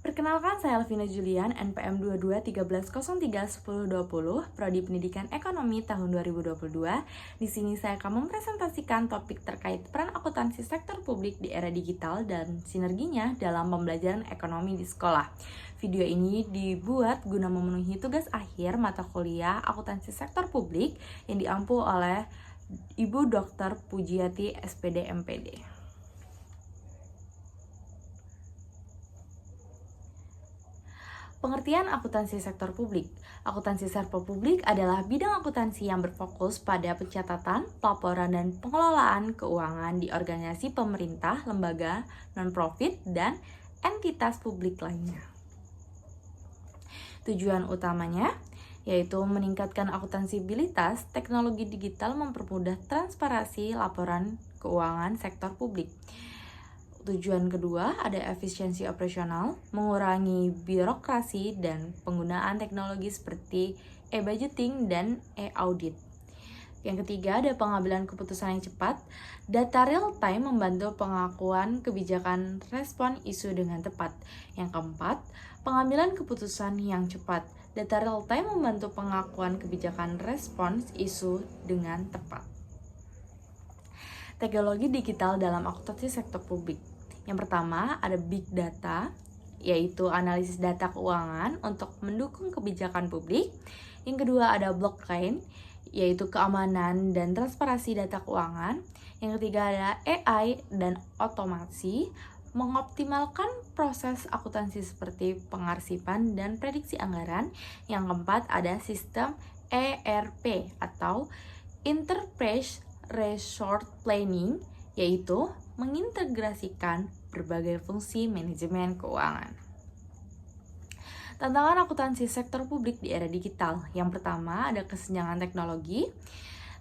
Perkenalkan, saya Elvina Julian, NPM 2213031020, Prodi Pendidikan Ekonomi tahun 2022. Di sini saya akan mempresentasikan topik terkait peran akuntansi sektor publik di era digital dan sinerginya dalam pembelajaran ekonomi di sekolah. Video ini dibuat guna memenuhi tugas akhir mata kuliah akuntansi sektor publik yang diampu oleh Ibu Dr. Pujiati, SPD MPD. Pengertian akuntansi sektor publik. Akuntansi sektor publik adalah bidang akuntansi yang berfokus pada pencatatan, pelaporan, dan pengelolaan keuangan di organisasi pemerintah, lembaga, non-profit, dan entitas publik lainnya. Tujuan utamanya yaitu meningkatkan akuntansibilitas. Teknologi digital mempermudah transparansi laporan keuangan sektor publik. Tujuan kedua ada efisiensi operasional, mengurangi birokrasi dan penggunaan teknologi seperti e-budgeting dan e-audit. Yang ketiga ada pengambilan keputusan yang cepat. Data real time membantu pengakuan kebijakan respon isu dengan tepat. Yang keempat, pengambilan keputusan yang cepat. Data real time membantu pengakuan kebijakan respons isu dengan tepat. Teknologi digital dalam akuntansi sektor publik. Yang pertama ada big data, yaitu analisis data keuangan untuk mendukung kebijakan publik. Yang kedua ada blockchain, yaitu keamanan dan transparansi data keuangan. Yang ketiga ada AI dan otomasi, mengoptimalkan proses akuntansi seperti pengarsipan dan prediksi anggaran. Yang keempat ada sistem ERP atau Enterprise Resource Planning, yaitu mengintegrasikan berbagai fungsi manajemen keuangan. Tantangan akuntansi sektor publik di era digital. Yang pertama ada kesenjangan teknologi,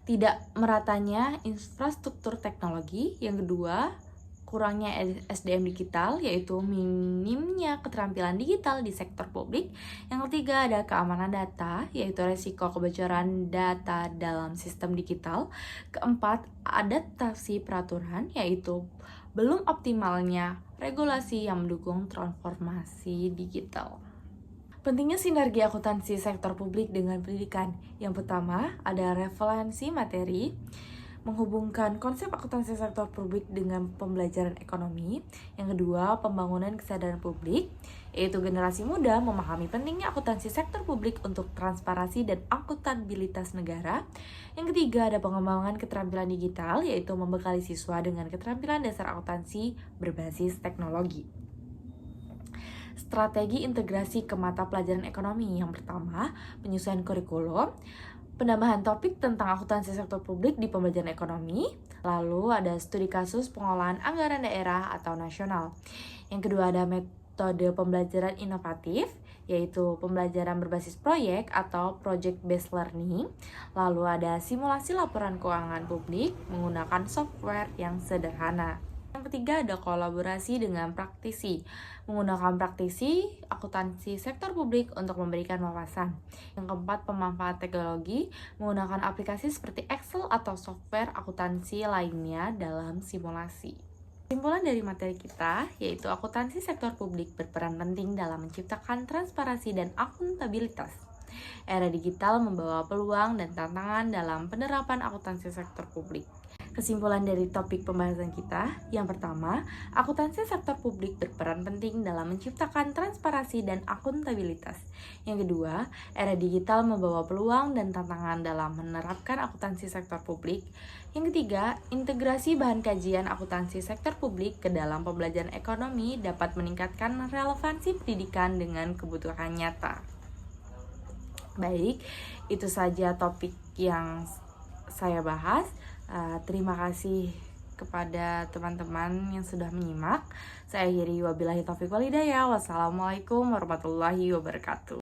tidak meratanya infrastruktur teknologi. Yang kedua, kurangnya SDM digital, yaitu minimnya keterampilan digital di sektor publik. Yang ketiga ada keamanan data, yaitu resiko kebocoran data dalam sistem digital. Keempat, adaptasi peraturan, yaitu belum optimalnya regulasi yang mendukung transformasi digital. Pentingnya sinergi akuntansi sektor publik dengan pendidikan. Yang pertama ada referensi materi, menghubungkan konsep akuntansi sektor publik dengan pembelajaran ekonomi. Yang kedua, pembangunan kesadaran publik, yaitu generasi muda memahami pentingnya akuntansi sektor publik untuk transparansi dan akuntabilitas negara. Yang ketiga, ada pengembangan keterampilan digital, yaitu membekali siswa dengan keterampilan dasar akuntansi berbasis teknologi. Strategi integrasi ke mata pelajaran ekonomi. Yang pertama, penyusunan kurikulum, penambahan topik tentang akuntansi sektor publik di pembelajaran ekonomi. Lalu ada studi kasus pengolahan anggaran daerah atau nasional. Yang kedua ada metode pembelajaran inovatif, yaitu pembelajaran berbasis proyek atau project based learning. Lalu ada simulasi laporan keuangan publik menggunakan software yang sederhana. Yang ketiga ada kolaborasi dengan praktisi, menggunakan praktisi akuntansi sektor publik untuk memberikan wawasan. Yang keempat, pemanfaat teknologi, menggunakan aplikasi seperti Excel atau software akuntansi lainnya dalam simulasi. Kesimpulan dari materi kita yaitu akuntansi sektor publik berperan penting dalam menciptakan transparansi dan akuntabilitas. Era digital membawa peluang dan tantangan dalam penerapan akuntansi sektor publik. Kesimpulan dari topik pembahasan kita, yang pertama, akuntansi sektor publik berperan penting dalam menciptakan transparansi dan akuntabilitas. Yang kedua, era digital membawa peluang dan tantangan dalam menerapkan akuntansi sektor publik. Yang ketiga, integrasi bahan kajian akuntansi sektor publik ke dalam pembelajaran ekonomi dapat meningkatkan relevansi pendidikan dengan kebutuhan nyata. Baik, itu saja topik yang saya bahas. Terima kasih kepada teman-teman yang sudah menyimak. Saya akhiri wabillahi taufiq wal hidayah. Wassalamualaikum warahmatullahi wabarakatuh.